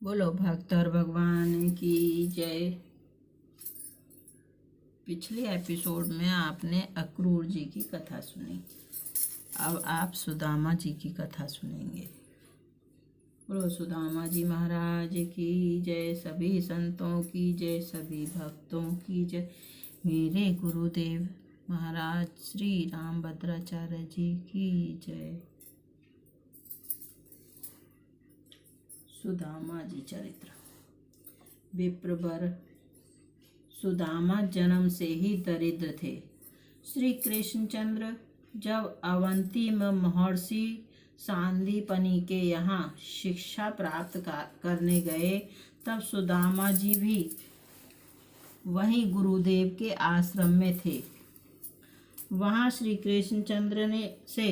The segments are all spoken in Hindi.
बोलो भक्त और भगवान की जय। पिछले एपिसोड में आपने अक्रूर जी की कथा सुनी। अब आप सुदामा जी की कथा सुनेंगे। बोलो सुदामा जी महाराज की जय। सभी संतों की जय, सभी भक्तों की जय। मेरे गुरुदेव महाराज श्री रामभद्राचार्य जी की जय। सुदामा जी चरित्र। विप्रवर सुदामा जन्म से ही दरिद्र थे। श्री कृष्णचंद्र जब अवंती में महर्षि सांदीपनि के यहाँ शिक्षा प्राप्त करने गए, तब सुदामा जी भी वहीं गुरुदेव के आश्रम में थे। वहाँ श्री कृष्णचंद्र ने से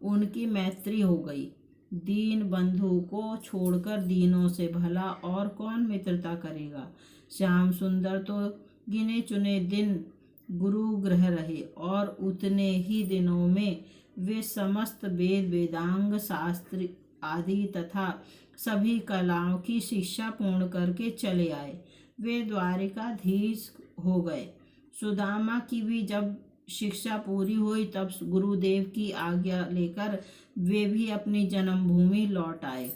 उनकी मैत्री हो गई। दीन बंधु को छोड़कर दीनों से भला और कौन मित्रता करेगा। श्याम सुंदर तो गिने चुने दिन गुरु गृह रहे और उतने ही दिनों में वे समस्त वेद वेदांग शास्त्र आदि तथा सभी कलाओं की शिक्षा पूर्ण करके चले आए। वे द्वारिकाधीश हो गए। सुदामा की भी जब शिक्षा पूरी हुई, तब गुरुदेव की आज्ञा लेकर वे भी अपनी जन्मभूमि लौट आए।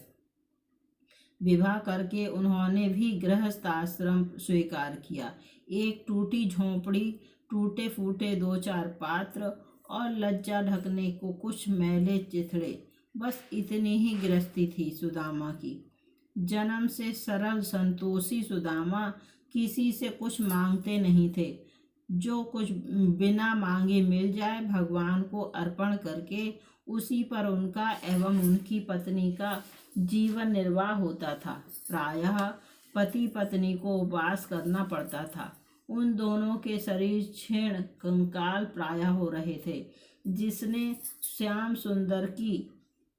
विवाह करके उन्होंने भी गृहस्थ आश्रम स्वीकार किया। एक टूटी झोंपड़ी, टूटे फूटे दो चार पात्र और लज्जा ढकने को कुछ मैले चिथड़े, बस इतनी ही गृहस्थी थी सुदामा की। जन्म से सरल संतोषी सुदामा किसी से कुछ मांगते नहीं थे। जो कुछ बिना मांगे मिल जाए, भगवान को अर्पण करके उसी पर उनका एवं उनकी पत्नी का जीवन निर्वाह होता था। प्रायः पति पत्नी को उपवास करना पड़ता था। उन दोनों के शरीर क्षीण कंकाल प्रायः हो रहे थे। जिसने श्याम सुंदर की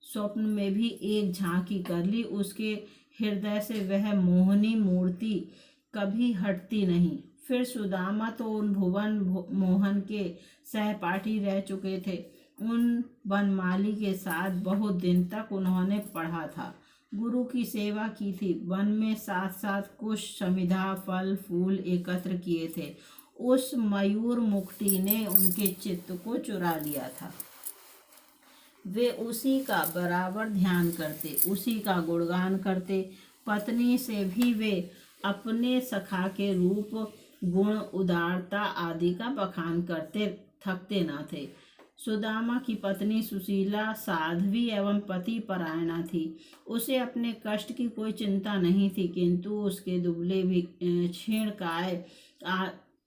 स्वप्न में भी एक झांकी कर ली, उसके हृदय से वह मोहनी मूर्ति कभी हटती नहीं। फिर सुदामा तो उन भुवन मोहन के सहपाठी रह चुके थे। उन वनमाली के साथ बहुत दिन तक उन्होंने पढ़ा था, गुरु की सेवा की थी। वन में साथ साथ कुछ समिधा फल फूल एकत्र किए थे। उस मयूर मुक्ति ने उनके चित्त को चुरा लिया था। वे उसी का बराबर ध्यान करते, उसी का गुणगान करते। पत्नी से भी वे अपने सखा के रूप, गुण, उदारता आदि का बखान करते थकते न थे। सुदामा की पत्नी सुशीला साध्वी एवं पति परायणा थी। उसे अपने कष्ट की कोई चिंता नहीं थी, किंतु उसके दुबले भी क्षीण काय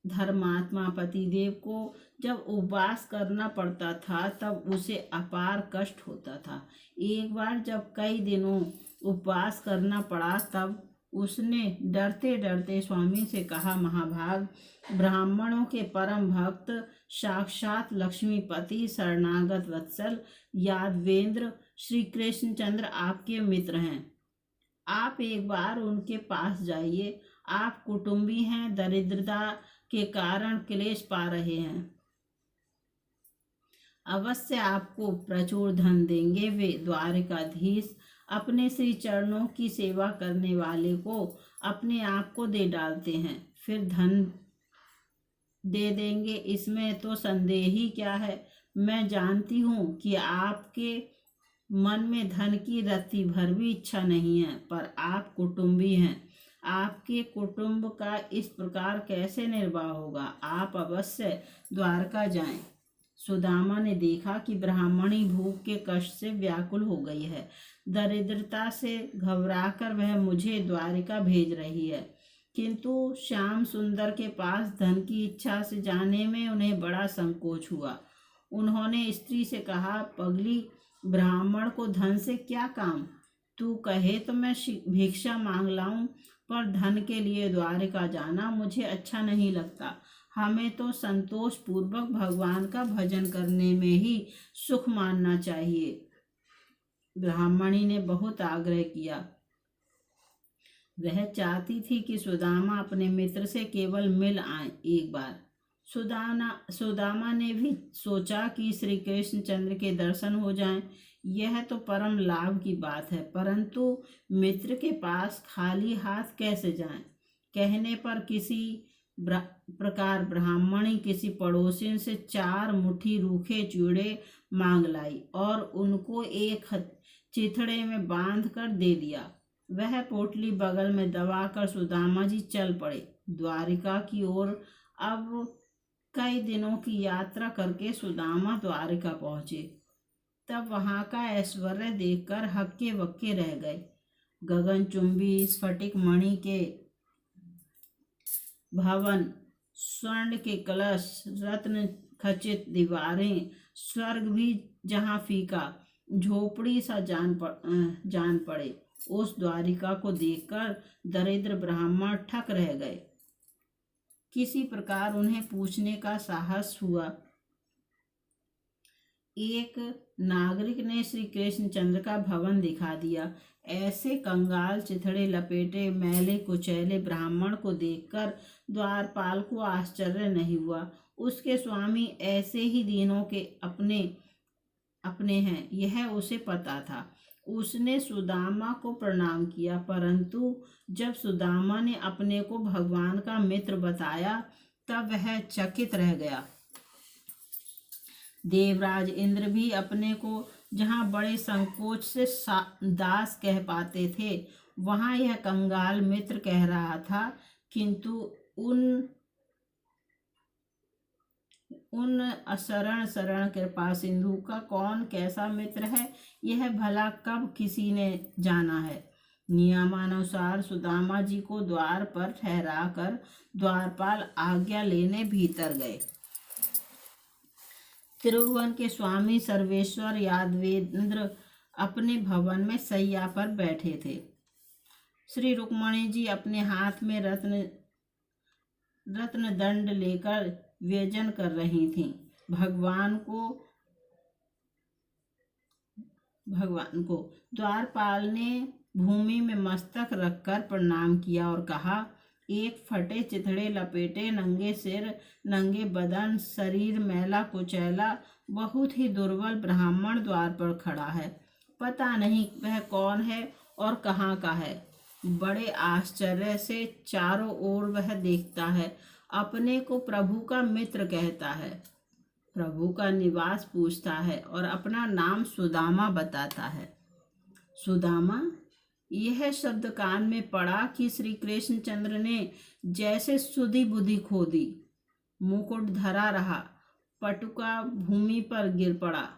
धर्मात्मा पतिदेव को जब उपवास करना पड़ता था, तब उसे अपार कष्ट होता था। एक बार जब कई दिनों उपवास करना पड़ा, तब उसने डरते डरते स्वामी से कहा, महाभाग, ब्राह्मणों के परम भक्त साक्षात लक्ष्मीपति शरणागत वत्सल यादवेंद्र श्री कृष्णचंद्र आपके मित्र हैं। आप एक बार उनके पास जाइए। आप कुटुंबी हैं, दरिद्रता के कारण क्लेश पा रहे हैं, अवश्य आपको प्रचुर धन देंगे। वे द्वारिकाधीश अपने श्री चरणों की सेवा करने वाले को अपने आप को दे डालते हैं, फिर धन दे देंगे, इसमें तो संदेह ही क्या है। मैं जानती हूँ कि आपके मन में धन की रत्ती भर भी इच्छा नहीं है, पर आप कुटुंबी हैं। आपके कुटुंब का इस प्रकार कैसे निर्वाह होगा। आप अवश्य द्वारका जाएं। सुदामा ने देखा कि ब्राह्मणी भूख के कष्ट से व्याकुल हो गई है। दरिद्रता से घबराकर वह मुझे द्वारिका भेज रही है, किंतु श्याम सुंदर के पास धन की इच्छा से जाने में उन्हें बड़ा संकोच हुआ। उन्होंने स्त्री से कहा, पगली, ब्राह्मण को धन से क्या काम। तू कहे तो मैं भिक्षा मांग लाऊं, पर धन के लिए द्वारिका जाना मुझे अच्छा नहीं लगता। हमें तो संतोष पूर्वक भगवान का भजन करने में ही सुख मानना चाहिए। ब्राह्मणी ने बहुत आग्रह किया। वह चाहती थी कि सुदामा अपने मित्र से केवल मिल आए एक बार। सुदामा ने भी सोचा कि श्री कृष्णचंद्र के दर्शन हो जाएं। यह तो परम लाभ की बात है, परंतु मित्र के पास खाली हाथ कैसे जाएं? कहने पर किसी प्रकार ब्राह्मणी किसी पड़ोसिन से 4 मुट्ठी रूखे चूड़े मांग लाई और उनको एक चिथड़े में बांध कर दे दिया। वह पोटली बगल में दबाकर सुदामा जी चल पड़े द्वारिका की ओर। अब कई दिनों की यात्रा करके सुदामा द्वारिका पहुंचे। तब वहां का ऐश्वर्य देखकर हक्के बक्के रह गए। गगनचुंबी स्फटिक मणि के भवन, स्वर्ण के कलश, रत्न खचित दीवारें, स्वर्ग भी जहां फीका झोपड़ी सा जान पड़े। उस द्वारिका को देखकर दरिद्र ब्राह्मण ठक रह गए। किसी प्रकार उन्हें पूछने का साहस हुआ। एक नागरिक ने श्री कृष्णचंद्र का भवन दिखा दिया। ऐसे कंगाल चिथड़े लपेटे मैले कुचैले ब्राह्मण को देखकर द्वारपाल को आश्चर्य नहीं हुआ। उसके स्वामी ऐसे ही दीनों के अपने हैं, यह उसे पता था। उसने सुदामा को प्रणाम किया, परंतु जब सुदामा ने अपने को भगवान का मित्र बताया तब वह चकित रह गया। देवराज इंद्र भी अपने को जहाँ बड़े संकोच से दास कह पाते थे, वहाँ यह कंगाल मित्र कह रहा था। किंतु उन शरण कृपा सिंधु का कौन कैसा मित्र है, यह भला कब किसी ने जाना है। नियमानुसार सुदामा जी को द्वार पर ठहरा कर द्वारपाल आज्ञा लेने भीतर गए। त्रिभुवन के स्वामी सर्वेश्वर यादवेंद्र अपने भवन में सैया पर बैठे थे। श्री रुक्मणी जी अपने हाथ में रत्न दंड लेकर व्यजन कर रही थीं। भगवान को द्वारपाल ने भूमि में मस्तक रखकर प्रणाम किया और कहा, एक फटे चिथड़े लपेटे, नंगे सिर, नंगे बदन, शरीर मैला कुचैला, बहुत ही दुर्बल ब्राह्मण द्वार पर खड़ा है। पता नहीं वह कौन है और कहाँ का है। बड़े आश्चर्य से चारों ओर वह देखता है। अपने को प्रभु का मित्र कहता है, प्रभु का निवास पूछता है और अपना नाम सुदामा बताता है। सुदामा, यह शब्द कान में पड़ा कि श्री कृष्णचंद्र ने जैसे सुधी बुद्धि खो दी। मुकुट धरा रहा, पटुका भूमि पर गिर पड़ा,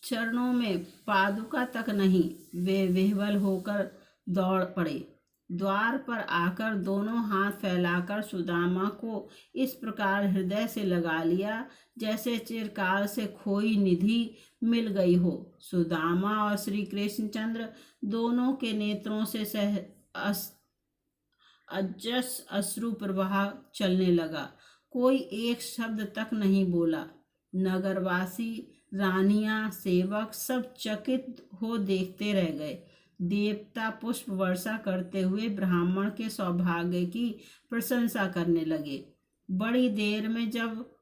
चरणों में पादुका तक नहीं, वे विह्वल होकर दौड़ पड़े। द्वार पर आकर दोनों हाथ फैलाकर सुदामा को इस प्रकार हृदय से लगा लिया जैसे चिरकाल से खोई निधि मिल गई हो। सुदामा और श्री कृष्णचंद्र दोनों के नेत्रों से अजस अश्रु प्रवाह चलने लगा। कोई एक शब्द तक नहीं बोला। नगरवासी, रानियां, सेवक सब चकित हो देखते रह गए। देवता पुष्प वर्षा करते हुए ब्राह्मण के सौभाग्य की प्रशंसा करने लगे। बड़ी देर में जब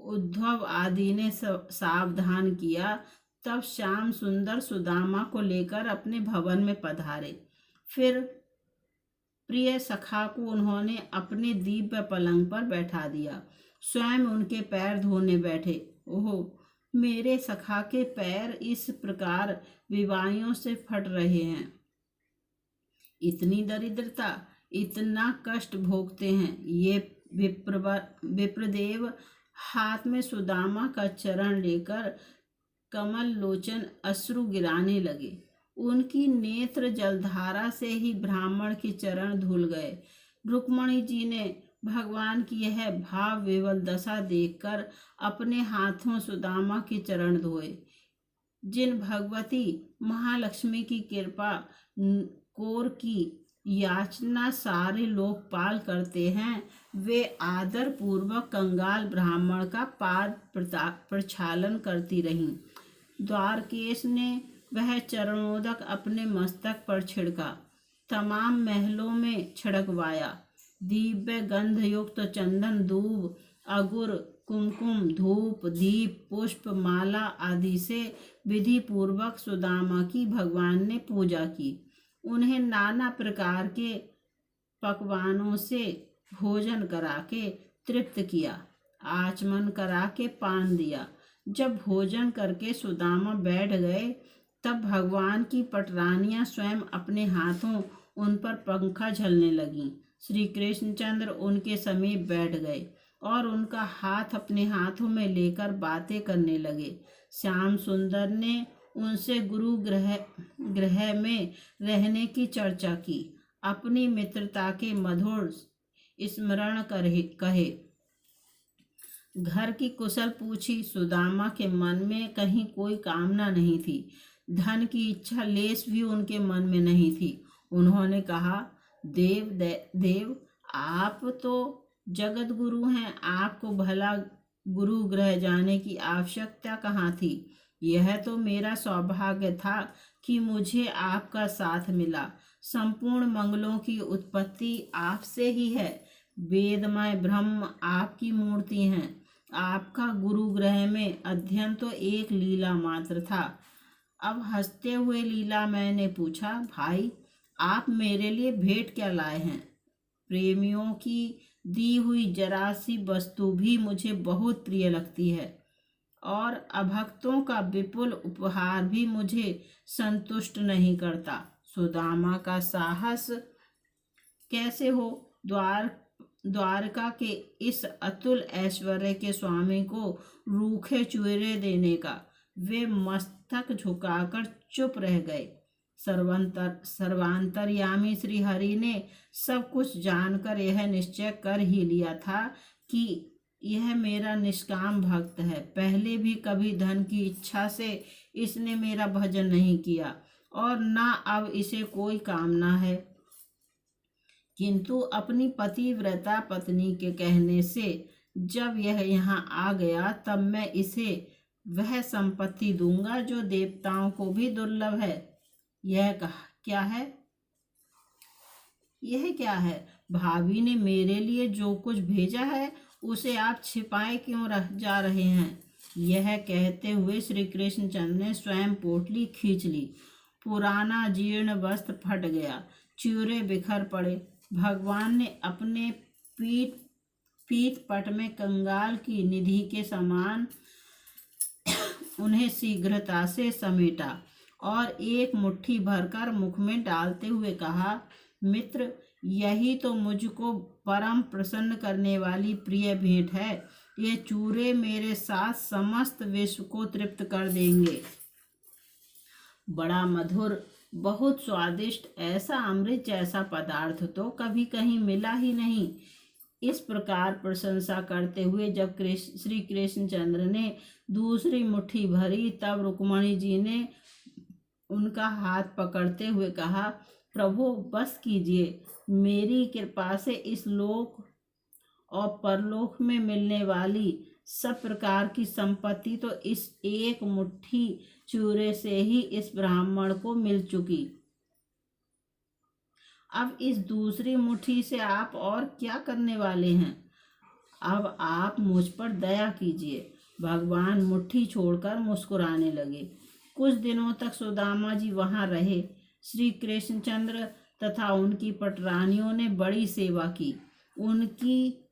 उद्धव आदि ने सावधान किया, तब श्याम सुंदर सुदामा को लेकर अपने भवन में पधारे। फिर प्रिय सखा को उन्होंने अपने दिव्य पलंग पर बैठा दिया। स्वयं उनके पैर धोने बैठे। ओह, मेरे सखा के पैर इस प्रकार विवाहियों से फट रहे हैं। इतनी दरिद्रता, इतना कष्ट भोगते हैं ये विप्रदेव। हाथ में सुदामा का चरण लेकर कमल लोचन अश्रु गिराने लगे। उनकी नेत्र जलधारा से ही ब्राह्मण के चरण धुल गए। रुक्मणी जी ने भगवान की यह भाव विवल दशा देखकर अपने हाथों सुदामा के चरण धोए। जिन भगवती महालक्ष्मी की कृपा कोर की याचना सारे लोकपाल करते हैं, वे आदर पूर्वक कंगाल ब्राह्मण का पाद प्रक्षालन करती रहीं। द्वारकेश ने वह चरणोदक अपने मस्तक पर छिड़का, तमाम महलों में छिड़कवाया। दिव्य गंध युक्त चंदन, दूब, अगुर, कुमकुम, धूप, दीप, पुष्प, माला आदि से विधि पूर्वक सुदामा की भगवान ने पूजा की। उन्हें नाना प्रकार के पकवानों से भोजन करा के तृप्त किया, आचमन करा के पान दिया। जब भोजन करके सुदामा बैठ गए तब भगवान की पटरानियां स्वयं अपने हाथों उन पर पंखा झलने लगीं। श्री कृष्णचंद्र उनके समीप बैठ गए और उनका हाथ अपने हाथों में लेकर बातें करने लगे। श्याम सुंदर ने उनसे गुरु गृह में रहने की चर्चा की, अपनी मित्रता के मधुर स्मरण कहे, घर की कुशल पूछी। सुदामा के मन में कहीं कोई कामना नहीं थी, धन की इच्छा लेस भी उनके मन में नहीं थी। उन्होंने कहा, देव आप तो जगत गुरु हैं, आपको भला गुरु गृह जाने की आवश्यकता कहाँ थी। यह तो मेरा सौभाग्य था कि मुझे आपका साथ मिला। संपूर्ण मंगलों की उत्पत्ति आपसे ही है। वेदमय ब्रह्म आपकी मूर्ति हैं। आपका गुरु गृह में अध्ययन तो एक लीला मात्र था। अब हंसते हुए लीलामय ने पूछा, भाई आप मेरे लिए भेंट क्या लाए हैं। प्रेमियों की दी हुई जरा सी वस्तु भी मुझे बहुत प्रिय लगती है और अभक्तों का विपुल उपहार भी मुझे संतुष्ट नहीं करता। सुदामा का साहस कैसे हो द्वारका के इस अतुल ऐश्वर्य के स्वामी को रूखे चूरे देने का। वे मस्तक झुकाकर चुप रह गए। सर्वांतर्यामी श्री हरि ने सब कुछ जानकर यह निश्चय कर ही लिया था कि यह मेरा निष्काम भक्त है। पहले भी कभी धन की इच्छा से इसने मेरा भजन नहीं किया और न अब इसे कोई कामना है, किंतु अपनी पतिव्रता पत्नी के कहने से जब यह यहाँ आ गया तब मैं इसे वह संपत्ति दूंगा जो देवताओं को भी दुर्लभ है। यह क्या है? यह क्या है? भाभी ने मेरे लिए जो कुछ भेजा है उसे आप छिपाए क्यों जा रहे हैं? यह कहते हुए श्री कृष्णचंद्र ने स्वयं पोटली खींच ली। पुराना जीर्ण वस्त्र फट गया, चूरे बिखर पड़े। भगवान ने अपने पीठ पट में कंगाल की निधि के समान उन्हें शीघ्रता से समेटा और एक मुट्ठी भरकर मुख में डालते हुए कहा, मित्र, यही तो मुझको परम प्रसन्न करने वाली प्रिय भेंट है। ये चूरे मेरे साथ समस्त विश्व को तृप्त कर देंगे। बड़ा मधुर, बहुत स्वादिष्ट, ऐसा अमृत जैसा पदार्थ तो कभी कहीं मिला ही नहीं। इस प्रकार प्रशंसा करते हुए जब श्री कृष्णचंद्र ने दूसरी मुट्ठी भरी तब रुक्मणी जी ने उनका हाथ पकड़ते हुए कहा, प्रभु बस कीजिए, मेरी कृपा से इस लोक और परलोक में मिलने वाली सब प्रकार की संपत्ति तो इस एक मुट्ठी चूरे से ही इस ब्राह्मण को मिल चुकी। अब इस दूसरी मुट्ठी से आप और क्या करने वाले हैं? अब आप मुझ पर दया कीजिए। भगवान मुट्ठी छोड़कर मुस्कुराने लगे। कुछ दिनों तक सुदामा जी वहां रहे। श्री कृष्णचंद्र तथा उनकी पटरानियों ने बड़ी सेवा की। उनकी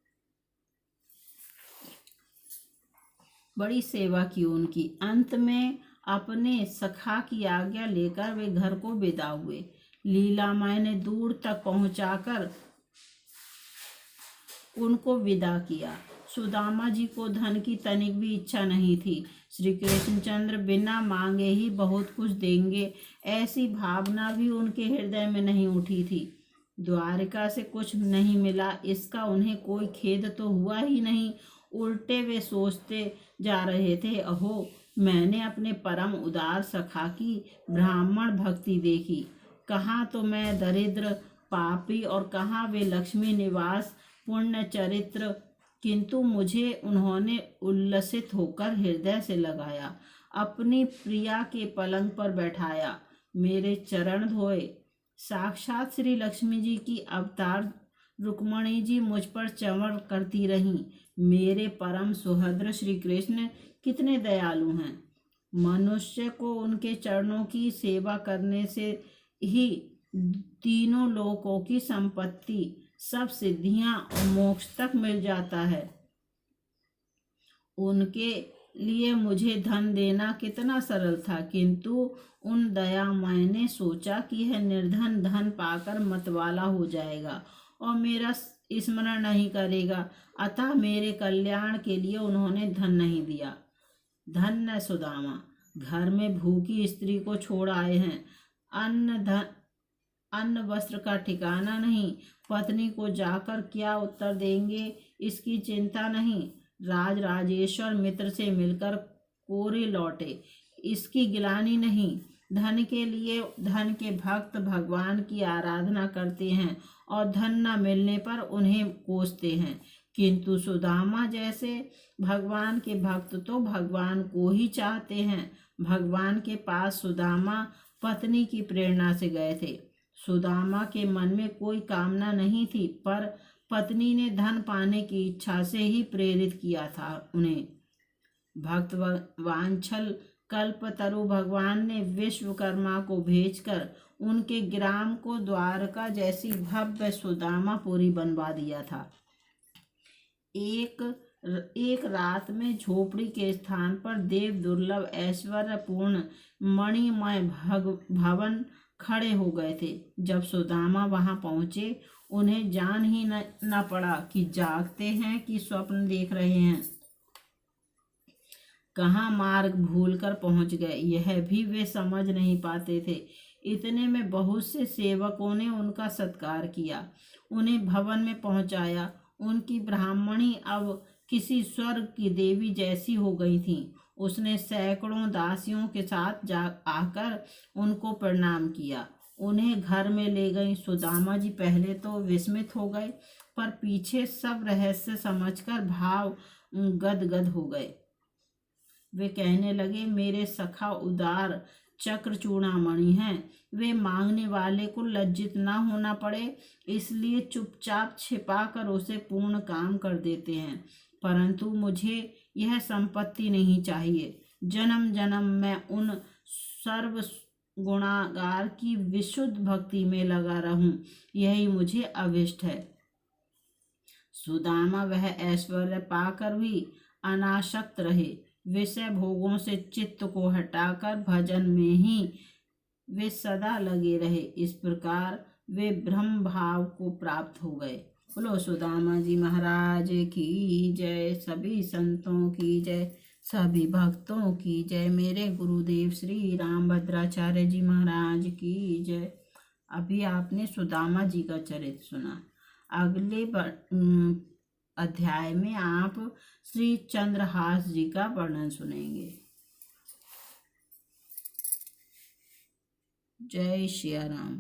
अंत में अपने सखा की आज्ञा लेकर वे घर को विदा हुए। लीलामाई ने दूर तक पहुंचाकर उनको विदा किया। सुदामा जी को धन की तनिक भी इच्छा नहीं थी। श्री कृष्णचंद्र बिना मांगे ही बहुत कुछ देंगे, ऐसी भावना भी उनके हृदय में नहीं उठी थी। द्वारिका से कुछ नहीं मिला, इसका उन्हें कोई खेद तो हुआ ही नहीं। उल्टे वे सोचते जा रहे थे, अहो, मैंने अपने परम उदार सखा की ब्राह्मण भक्ति देखी। कहाँ तो मैं दरिद्र पापी और कहाँ वे लक्ष्मी निवास पुण्य चरित्र, किंतु मुझे उन्होंने उल्लसित होकर हृदय से लगाया, अपनी प्रिया के पलंग पर बैठाया, मेरे चरण धोए। साक्षात श्री लक्ष्मी जी की अवतार रुक्मणी जी मुझ पर चंवर करती रहीं। मेरे परम सुहृद श्री कृष्ण कितने दयालु हैं। मनुष्य को उनके चरणों की सेवा करने से ही तीनों लोकों की संपत्ति, सब सिद्धियां और मोक्ष तक मिल जाता है। उनके लिए मुझे धन देना कितना सरल था, किंतु उन दयामय ने सोचा कि यह निर्धन धन पाकर मतवाला हो जाएगा और मेरा स्मरण नहीं करेगा, अतः मेरे कल्याण के लिए उन्होंने धन नहीं दिया। धन्य सुदामा, घर में भूखी स्त्री को छोड़ आए हैं। अन्न वस्त्र का ठिकाना नहीं। पत्नी को जाकर क्या उत्तर देंगे इसकी चिंता नहीं। राजेश्वर मित्र से मिलकर कोरे लौटे, इसकी गिलानी नहीं। धन के लिए धन के भक्त भगवान की आराधना करते हैं और धन न मिलने पर उन्हें कोसते हैं, किंतु सुदामा जैसे भगवान के भक्त तो भगवान को ही चाहते हैं। भगवान के पास सुदामा पत्नी की प्रेरणा से गए थे। सुदामा के मन में कोई कामना नहीं थी, पर पत्नी ने धन पाने की इच्छा से ही प्रेरित किया था उन्हें। भक्त वांछल कल्पतरु भगवान ने विश्वकर्मा को भेजकर उनके ग्राम को द्वारका जैसी भव्य सुदामापुरी बनवा दिया था। एक रात में झोपड़ी के स्थान पर देव दुर्लभ ऐश्वर्यपूर्ण मणिमय भवन खड़े हो गए थे। जब सुदामा वहां पहुंचे, उन्हें जान ही न पड़ा कि जागते हैं कि स्वप्न देख रहे हैं। कहाँ मार्ग भूलकर पहुंच गए, यह भी वे समझ नहीं पाते थे। इतने में बहुत से सेवकों ने उनका सत्कार किया, उन्हें भवन में पहुंचाया। उनकी ब्राह्मणी अब किसी स्वर्ग की देवी जैसी हो गई थी। उसने सैकड़ों दासियों के साथ आकर उनको प्रणाम किया, उन्हें घर में ले गई। सुदामा जी पहले तो विस्मित हो गए, पर पीछे सब रहस्य समझकर भाव गदगद हो गए। वे कहने लगे, मेरे सखा उदार चक्र चूड़ामणि हैं, वे मांगने वाले को लज्जित न होना पड़े इसलिए चुपचाप छिपाकर उसे पूर्ण काम कर देते हैं। परंतु मुझे यह संपत्ति नहीं चाहिए। जन्म जन्म मैं उन सर्व गुणागार की विशुद्ध भक्ति में लगा रहूं, यही मुझे अभिष्ट है। सुदामा वह ऐश्वर्य पाकर भी अनासक्त रहे। विषय भोगों से चित्त को हटाकर भजन में ही वे सदा लगे रहे। इस प्रकार वे ब्रह्म भाव को प्राप्त हो गए। बोलो सुदामा जी महाराज की जय, सभी संतों की जय, सभी भक्तों की जय, मेरे गुरुदेव श्री रामभद्राचार्य जी महाराज की जय। अभी आपने सुदामा जी का चरित्र सुना। अगले अध्याय में आप श्री चंद्रहास जी का वर्णन सुनेंगे। जय श्री राम।